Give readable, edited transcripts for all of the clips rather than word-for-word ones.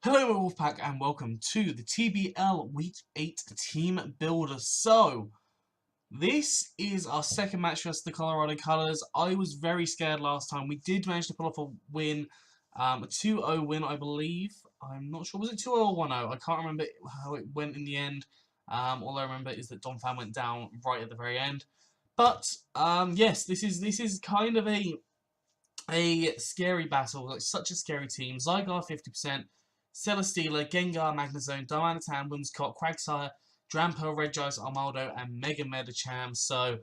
Hello Wolfpack and welcome to the TBL Week 8 Team Builder. So, this is our second match versus the Colorado Colors. I was very scared last time. We did manage to pull off a win, a 2-0 win I believe. I'm not sure, was it 2-0 or 1-0? I can't remember how it went in the end. All I remember is that Don Fan went down right at the very end. But, yes, this is kind of a scary battle, like such a scary team. Zygar 50%, Celesteela, Gengar, Magnezone, Dianatan, Whimsicott, Quagsire, Drampa, Regice, Armaldo, and Mega Medicham. So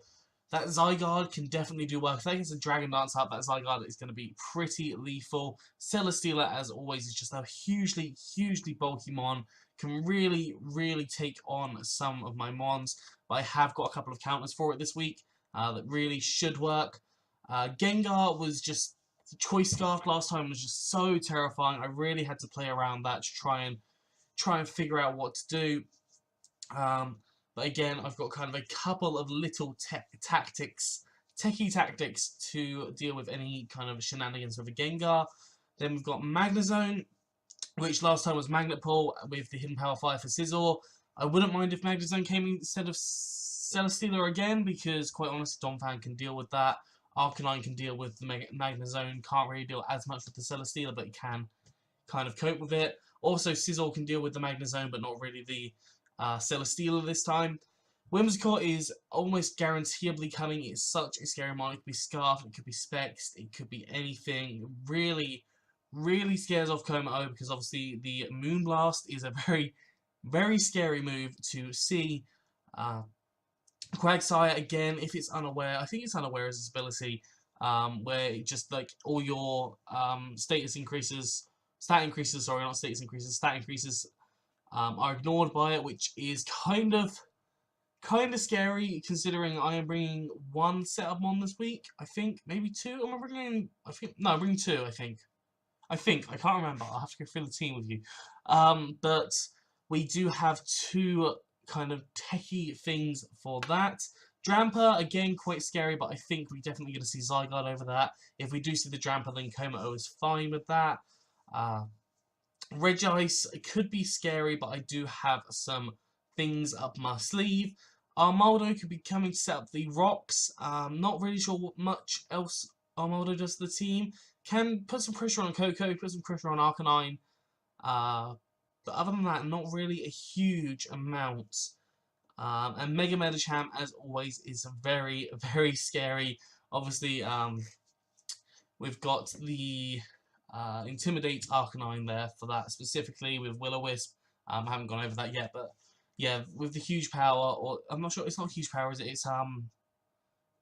that Zygarde can definitely do work. If they get a Dragon Dance up, that Zygarde is going to be pretty lethal. Celesteela, as always, is just a hugely bulky mon. Can really take on some of my mons. But I have got a couple of counters for it this week that really should work. Gengar was just the choice scarf last time was just so terrifying. I really had to play around that to try and figure out what to do. But again, I've got kind of a couple of little techie tactics to deal with any kind of shenanigans with a Gengar. Then we've got Magnezone, which last time was Magnet Pull with the Hidden Power 5 for Scizor. I wouldn't mind if Magnezone came instead of Celesteela again, because quite honestly, Donphan can deal with that. Arcanine can deal with the Magnezone, can't really deal as much with the Celesteela, but it can kind of cope with it. Also, Scizor can deal with the Magnezone, but not really the Celesteela this time. Whimsicott is almost guaranteeably coming. It's such a scary mon. It could be Scarf, it could be Specs, it could be anything. Really scares off Komao, because obviously the Moonblast is a very scary move to see. Quagsire, again, if it's unaware, I think it's unaware as its ability, where it just like all your stat increases, are ignored by it, which is kind of scary considering I am bringing one setup on this week. I think maybe two. I'm bringing. I'm bringing two. I can't remember. I'll have to go through the team with you. But we do have two kind of techie things for that. Drampa, again, quite scary, but I think we're definitely going to see Zygarde over that. If we do see the Drampa, then Komao is fine with that. Regice could be scary, but I do have some things up my sleeve. Armaldo could be coming to set up the rocks. Not really sure what much else Armaldo does to the team. Can put some pressure on Coco, put some pressure on Arcanine. But other than that, not really a huge amount. And Mega Medicham, as always, is very scary. Obviously, we've got the Intimidate Arcanine there for that specifically with Will-O-Wisp. I haven't gone over that yet, but yeah, with the huge power, or I'm not sure, it's not huge power, is it?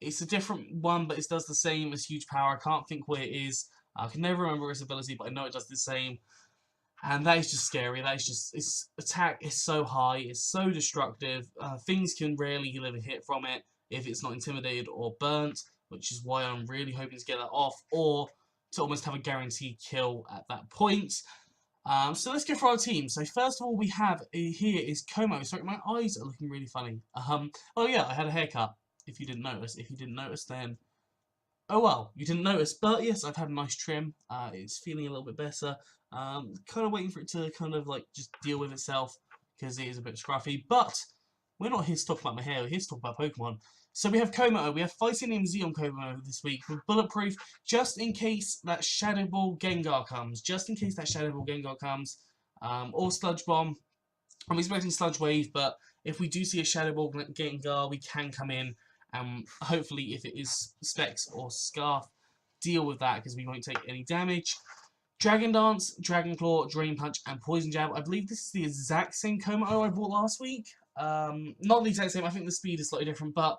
It's a different one, but it does the same as huge power. I can't think what it is. I can never remember its ability, but I know it does the same. And that is just scary. That is just, its attack is so high, it's so destructive. Things can rarely live a hit from it if it's not intimidated or burnt, which is why I'm really hoping to get that off, or to almost have a guaranteed kill at that point. So let's go for our team. So first of all, we have here is Komao. Sorry, my eyes are looking really funny. Oh yeah, I had a haircut. If you didn't notice. If you didn't notice, then oh well, you didn't notice. But yes, I've had a nice trim. It's feeling a little bit better. Kind of waiting for it to kind of like just deal with itself, because it is a bit scruffy. But we're not here to talk about my hair. We're here to talk about Pokemon. So we have Komao. We have Fighting Xeon Komao this week with Bulletproof, just in case that Shadow Ball Gengar comes. Or Sludge Bomb. I'm expecting Sludge Wave, but if we do see a Shadow Ball Gengar, we can come in and hopefully, if it is Specs or Scarf, deal with that, because we won't take any damage. Dragon Dance, Dragon Claw, Drain Punch, and Poison Jab. I believe this is the exact same Komao I bought last week. Not the exact same, I think the speed is slightly different, but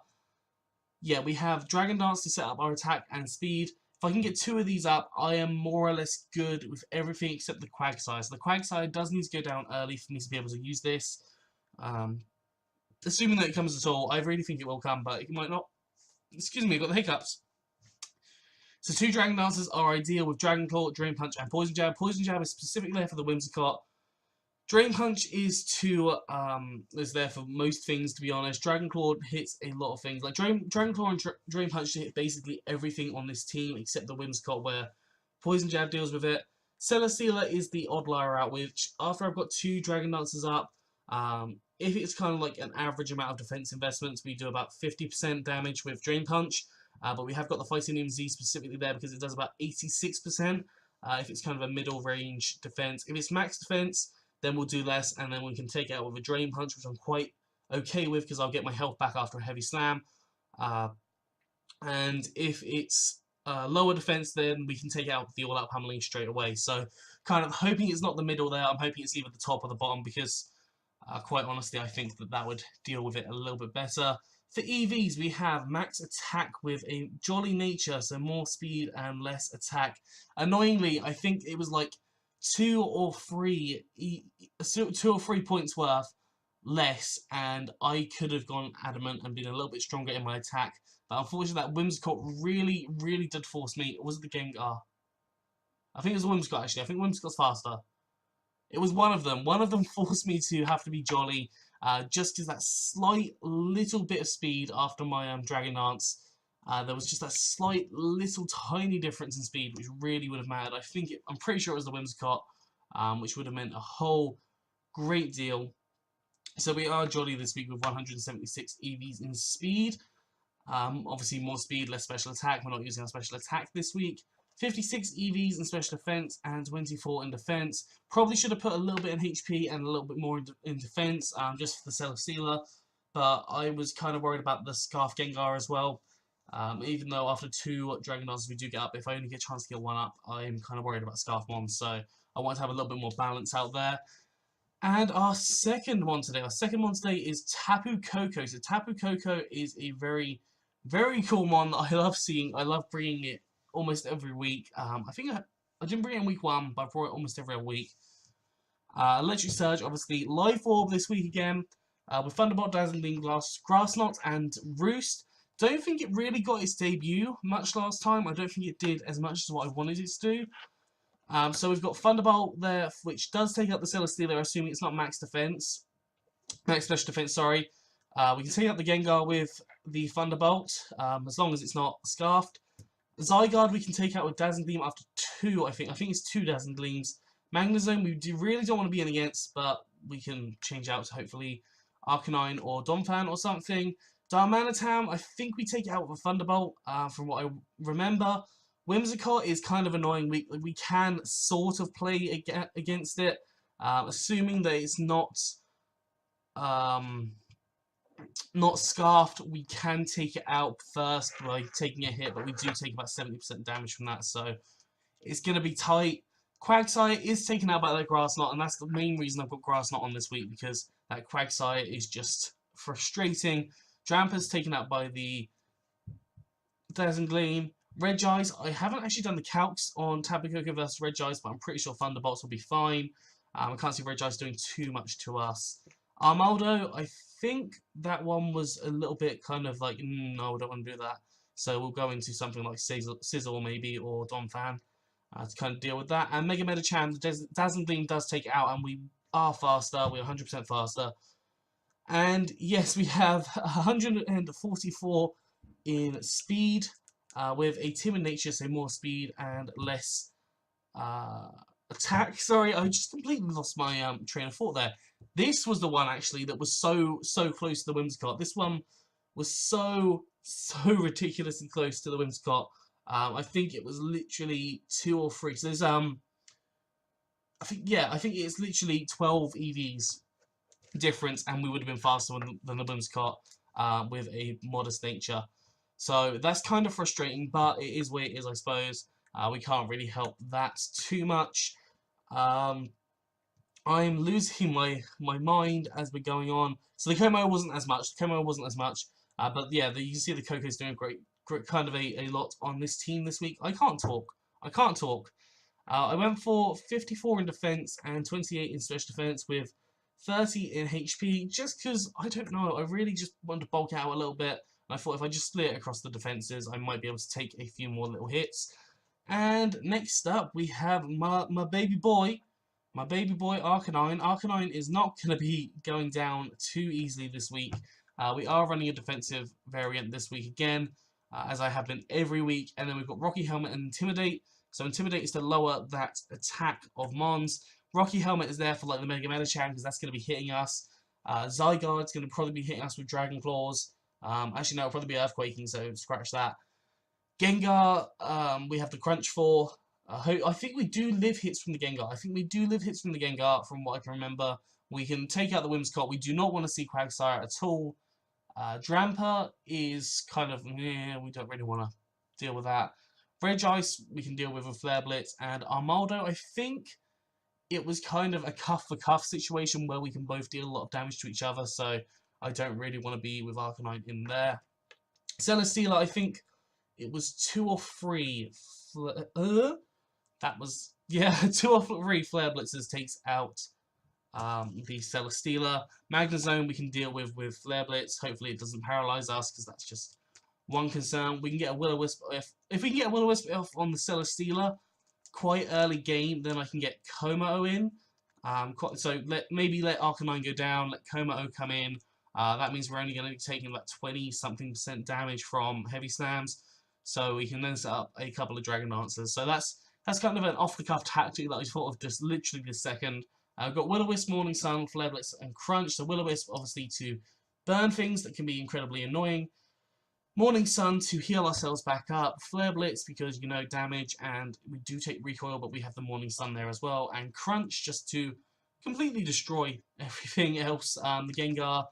yeah, we have Dragon Dance to set up our attack and speed. If I can get two of these up, I am more or less good with everything except the Quagsire. So the Quagsire does need to go down early for me to be able to use this. Assuming that it comes at all, I really think it will come, but it might not. Excuse me, I've got the hiccups. So two Dragon Dances are ideal with Dragon Claw, Drain Punch, and Poison Jab. Poison Jab is specifically there for the Whimsicott. Drain Punch is there for most things, to be honest. Dragon Claw hits a lot of things. Like Dragon Claw and Drain Punch hit basically everything on this team except the Whimsicott, where Poison Jab deals with it. Celesteela is the odd liar out, which after I've got 2 Dragon Dancers up, if it's kind of like an average amount of defense investments, we do about 50% damage with Drain Punch, but we have got the Titanium Z specifically there because it does about 86%. If it's kind of a middle range defense. If it's max defense, then we'll do less, and then we can take it out with a Drain Punch, which I'm quite okay with because I'll get my health back after a heavy slam. And if it's lower defense, then we can take out the all-out pummeling straight away. So kind of hoping it's not the middle there. I'm hoping it's either the top or the bottom because quite honestly, I think that that would deal with it a little bit better. For EVs, we have max attack with a jolly nature, so more speed and less attack. Annoyingly, I think it was like 2 or 3 points worth less, and I could have gone adamant and been a little bit stronger in my attack. But unfortunately, that Whimsicott really, really did force me. Was it the Gengar? I think it was the Whimsicott, actually. I think Whimsicott's faster. It was one of them. One of them forced me to have to be jolly, just because that slight little bit of speed after my Dragon Dance. There was just that slight little tiny difference in speed, which really would have mattered. I'm pretty sure it was the Whimsicott, which would have meant a whole great deal. So we are jolly this week with 176 EVs in speed. Obviously more speed, less special attack. We're not using our special attack this week. 56 EVs in special defense and 24 in defense. Probably should have put a little bit in HP and a little bit more in defense, just for the Celesteela. But I was kind of worried about the Scarf Gengar as well. Even though after 2 Dragon Dances we do get up, if I only get a chance to get 1 up, I'm kind of worried about Scarf Mons. So I want to have a little bit more balance out there. And our second one today is Tapu Koko. So Tapu Koko is a very, very cool one that I love seeing. I love bringing it almost every week. I think I didn't bring it in week 1, but I brought it almost every other week. Electric Surge, obviously. Life Orb this week again. With Thunderbolt, Dazzling Gleam, Grass Knot, and Roost. Don't think it really got its debut much last time. I don't think it did as much as what I wanted it to do. So we've got Thunderbolt there, which does take out the Celesteela, assuming it's not max defense. Max special defense, sorry. We can take out the Gengar with the Thunderbolt, as long as it's not scarfed. Zygarde we can take out with Dazzling Gleam after 2, I think. I think it's 2 Dazzling Gleams. Magnezone we really don't want to be in against, but we can change out to hopefully Arcanine or Donphan or something. Darmanitan, I think we take it out with a Thunderbolt, from what I remember. Whimsicott is kind of annoying. We can sort of play against it, assuming that it's not scarfed. We can take it out first by taking a hit, but we do take about 70% damage from that, so it's going to be tight. Quagsire is taken out by that Grass Knot, and that's the main reason I've got Grass Knot on this week, because that Quagsire is just frustrating. Dramper's taken out by the Dazzling Gleam. Regis, I haven't actually done the calcs on Tapu Koko versus Regis, but I'm pretty sure Thunderbolts will be fine. I can't see Regis doing too much to us. Armaldo, I think that one was a little bit kind of like, no, I don't want to do that. So we'll go into something like Sizzle maybe, or Donphan, to kind of deal with that. And Mega Metachan, Dazzling Gleam does take it out, and we are faster. We're 100% faster. And yes, we have 144 in speed, with a timid nature, so more speed and less attack. Sorry, I just completely lost my train of thought there. This was the one actually that was so close to the Whimsicott. This one was so ridiculously close to the Whimsicott. I think it was literally 2 or 3. So there's I think it's literally 12 EVs difference, and we would have been faster than the Whimsicott with a modest nature. So that's kind of frustrating, but it is what it is, I suppose. We can't really help that too much. I'm losing my mind as we're going on. So the Como wasn't as much. But yeah, you can see the Koko's doing great kind of a lot on this team this week. I can't talk. I went for 54 in defense and 28 in special defense with 30 in HP, just because, I don't know, I really just wanted to bulk out a little bit. I thought if I just split it across the defenses, I might be able to take a few more little hits. And next up, we have my baby boy Arcanine. Arcanine is not going to be going down too easily this week. We are running a defensive variant this week again, as I have been every week. And then we've got Rocky Helmet and Intimidate. So Intimidate is to lower that attack of Mons. Rocky Helmet is there for like the Mega Medicham because that's going to be hitting us. Zygarde's going to probably be hitting us with Dragon Claws. Actually, no, it'll probably be Earthquaking, so scratch that. Gengar, we have the Crunch for. I think we do live hits from the Gengar. From what I can remember. We can take out the Whimsicott. We do not want to see Quagsire at all. Drampa is kind of, we don't really want to deal with that. Regice, we can deal with Flare Blitz. And Armaldo, I think it was kind of a cuff-for-cuff situation where we can both deal a lot of damage to each other. So I don't really want to be with Arcanine in there. Celesteela, I think it was 2 or 3. That was, yeah, 2 or 3 Flare Blitzes takes out the Celesteela. Magnezone we can deal with Flare Blitz. Hopefully it doesn't paralyze us because that's just one concern. We can get a Will-O-Wisp. If we can get a Will-O-Wisp off on the Celesteela quite early game, then I can get Kommo in. So maybe let Arcanine go down, let Kommo come in. That means we're only going to be taking like 20-something% damage from Heavy Slams. So we can then set up a couple of Dragon Dancers. So that's kind of an off-the-cuff tactic that I thought of just literally this second. I've got Will-O-Wisp, Morning Sun, Flare Blitz, and Crunch. So Will-O-Wisp, obviously, to burn things that can be incredibly annoying. Morning Sun to heal ourselves back up. Flare Blitz because, you know, damage, and we do take recoil, but we have the Morning Sun there as well. And Crunch just to completely destroy everything else. The Gengar,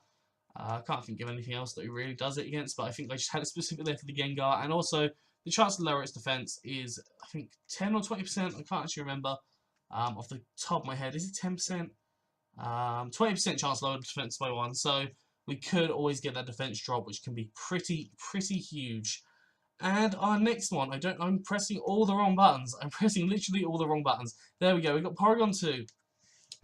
I can't think of anything else that it really does it against, but I think I just had it specifically there for the Gengar. And also, the chance to lower its defense is, I think, 10 or 20%. I can't actually remember off the top of my head. Is it 10%? 20% chance to lower defense by 1. So we could always get that defense drop, which can be pretty huge. And our next one, I'm pressing all the wrong buttons. I'm pressing literally all the wrong buttons. There we go. We've got Porygon 2.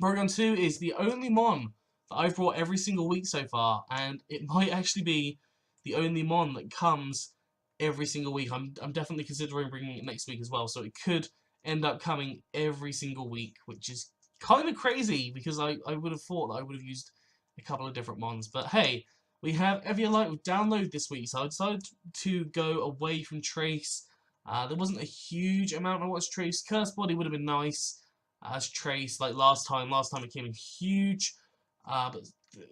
Porygon 2 is the only Mon that I've brought every single week so far, and it might actually be the only Mon that comes every single week. I'm definitely considering bringing it next week as well, so it could end up coming every single week, which is kind of crazy because I would have thought that I would have used a couple of different Mons. But hey, we have Eviolite with download this week, so I decided to go away from Trace. There wasn't a huge amount I watched Trace. Curse Body would have been nice as Trace, like last time. Last time it came in huge. But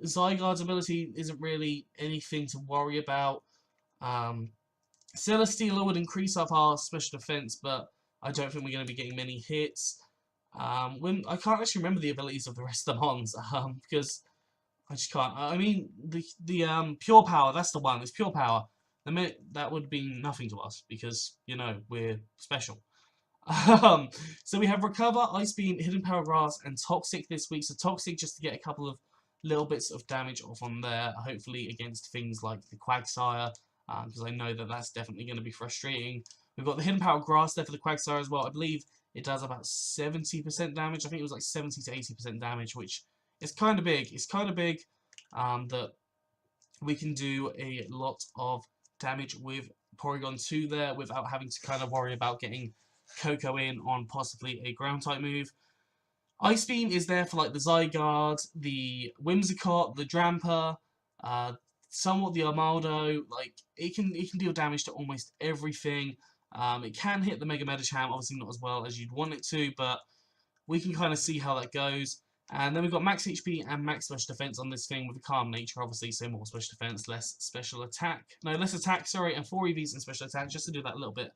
Zygarde's ability isn't really anything to worry about. Celesteela would increase up our special defense, but I don't think we're going to be getting many hits. When I can't actually remember the abilities of the rest of the Mons, because I just can't. I mean, the Pure Power, that's the one. It's Pure Power. That would be nothing to us because, you know, we're special. So we have Recover, Ice Beam, Hidden Power Grass, and Toxic this week. So Toxic just to get a couple of little bits of damage off on there, hopefully against things like the Quagsire, because I know that that's definitely going to be frustrating. We've got the Hidden Power Grass there for the Quagsire as well. I believe it does about 70% damage. I think it was like 70 to 80% damage, which is kind of big. It's kind of big that we can do a lot of damage with Porygon 2 there without having to kind of worry about getting Coco in on possibly a ground type move. Ice Beam is there for like the Zygarde, the Whimsicott, the Drampa, somewhat the Armaldo. Like it can deal damage to almost everything. It can hit the Mega Medicham, obviously not as well as you'd want it to, but we can kind of see how that goes. And then we've got max HP and max special defense on this thing with a calm nature, obviously, so more special defense, less special attack. No, less attack, sorry, and 4 EVs and special attack, just to do that little bit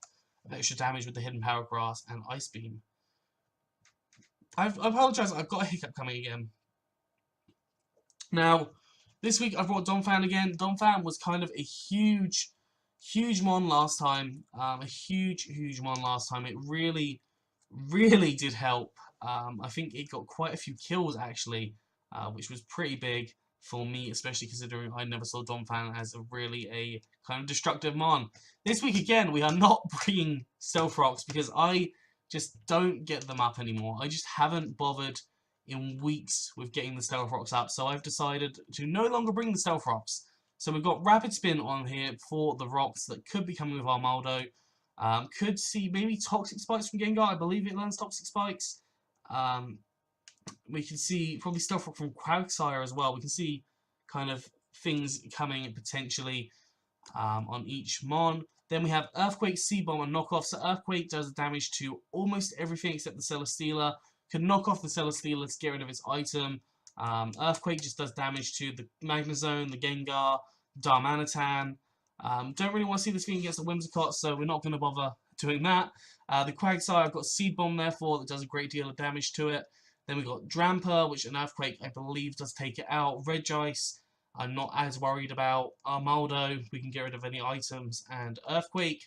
of extra damage with the Hidden Power Grass and Ice Beam. I apologise, I've got a hiccup coming again. Now, this week I brought Donphan again. Donphan was kind of a huge Mon last time. A huge Mon last time. It really did help. I think it got quite a few kills actually, which was pretty big for me, especially considering I never saw Donphan as a kind of destructive Mon. This week again, we are not bringing Stealth Rocks because I just don't get them up anymore. I just haven't bothered in weeks with getting the Stealth Rocks up, so I've decided to no longer bring the Stealth Rocks. So we've got Rapid Spin on here for the rocks that could be coming with Armaldo. Could see maybe Toxic Spikes from Gengar. I believe it learns Toxic Spikes. We can see probably Stealth Rock from Quagsire as well. We can see kind of things coming potentially on each Mon. Then we have Earthquake, C-Bomb, and Knockoff. So Earthquake does damage to almost everything except the Celesteela. Can knock off the Celesteela to get rid of its item. Earthquake just does damage to the Magnezone, the Gengar, Darmanitan. Don't really want to see this thing against the Whimsicott, so we're not going to bother doing that. The Quagsire, I've got Seed Bomb therefore that does a great deal of damage to it. Then we've got Drampa, which an Earthquake, I believe, does take it out. Regice, I'm not as worried about. Armaldo, we can get rid of any items. And Earthquake.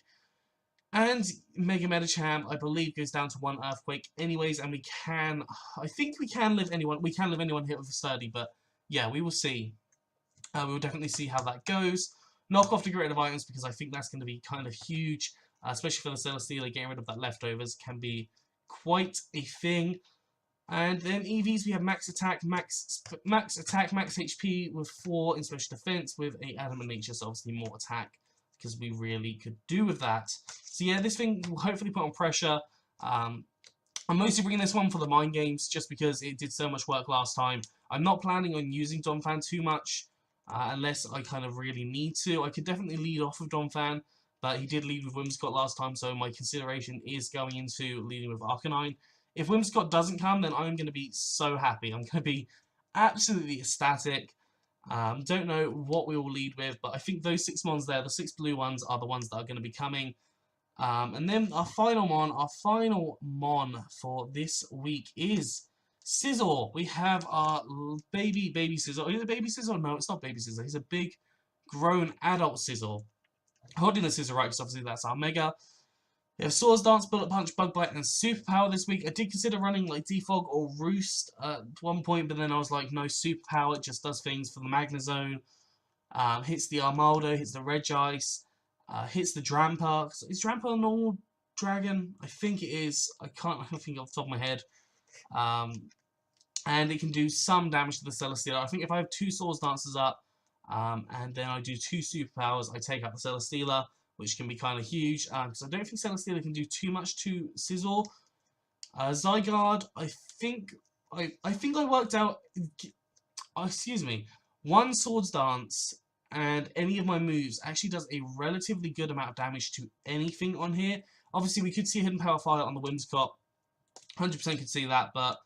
And Mega Medicham, I believe, goes down to 1 Earthquake anyways, and we can... I think we can live anyone... We can live anyone hit with a Sturdy, but yeah, we will see. We will definitely see how that goes. Knock off to get rid of items, because I think that's going to be kind of huge, especially for the Celesteela. Getting rid of that leftovers can be quite a thing. And then EVs, we have Max Attack, Max HP with 4 in Special Defense with a Adamant Nature, so obviously more attack, because we really could do with that. So yeah, this thing will hopefully put on pressure. I'm mostly bringing this one for the mind games, just because it did so much work last time. I'm not planning on using Donphan too much, unless I kind of really need to. I could definitely lead off with Donphan, but he did lead with Whimsicott last time, so my consideration is going into leading with Arcanine. If Whimsicott doesn't come, then I'm going to be so happy. I'm going to be absolutely ecstatic. Don't know what we will lead with, but I think those 6 mons there, the 6 blue ones, are the ones that are going to be coming. And then our final mon for this week is Scizor. We have our baby Scizor. Is it baby Scizor? No, it's not baby Scizor. He's a big, grown adult Scizor. Holding the Scizor right, because obviously that's our Mega. We have Swords Dance, Bullet Punch, Bug Bite, and Superpower this week. I did consider running like Defog or Roost at one point, but then I was like, no, Superpower just does things for the Magnezone. Hits the Armaldo, hits the Regice, hits the Drampa. Is Drampa a normal dragon? I think it is. I don't think off the top of my head. And it can do some damage to the Celesteela. I think if I have 2 Swords Dancers up, and then I do 2 Superpowers, I take out the Celesteela, which can be kind of huge, because I don't think Celesteela can do too much to Scizor. Zygarde, I think I worked out, excuse me, 1 Swords Dance and any of my moves actually does a relatively good amount of damage to anything on here. Obviously, we could see Hidden Power Fire on the Whimsicott, 100% could see that, but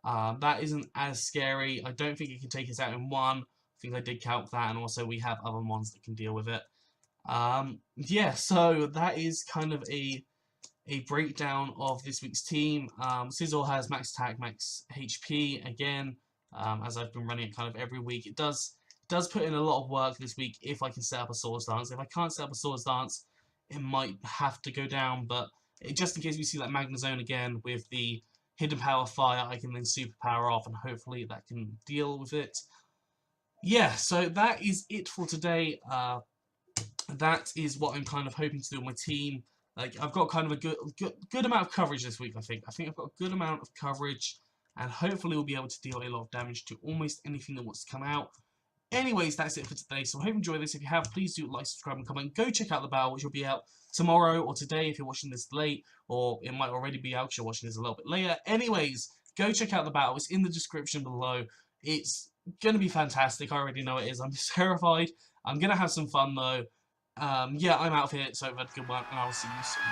that isn't as scary. I don't think it can take us out in 1. I think I did count that, and also we have other mons that can deal with it. Yeah, so that is kind of a breakdown of this week's team. Scizor has max attack, max HP again, as I've been running it kind of every week. It does put in a lot of work this week if I can set up a Swords Dance. If I can't set up a Swords Dance, it might have to go down, but just in case we see that Magnezone again with the Hidden Power Fire, I can then Superpower off, and hopefully that can deal with it. Yeah, so that is it for today. That is what I'm kind of hoping to do with my team. Like, I've got kind of a good amount of coverage this week, I think. I think I've got a good amount of coverage, and hopefully we'll be able to deal a lot of damage to almost anything that wants to come out. Anyways, that's it for today, so I hope you enjoyed this. If you have, please do like, subscribe, and comment. Go check out the battle, which will be out tomorrow or today if you're watching this late, or it might already be out because you're watching this a little bit later. Anyways, go check out the battle. It's in the description below. It's going to be fantastic. I already know it is. I'm terrified. I'm going to have some fun, though. Yeah, I'm out of here, so have a good one, and I'll see you soon.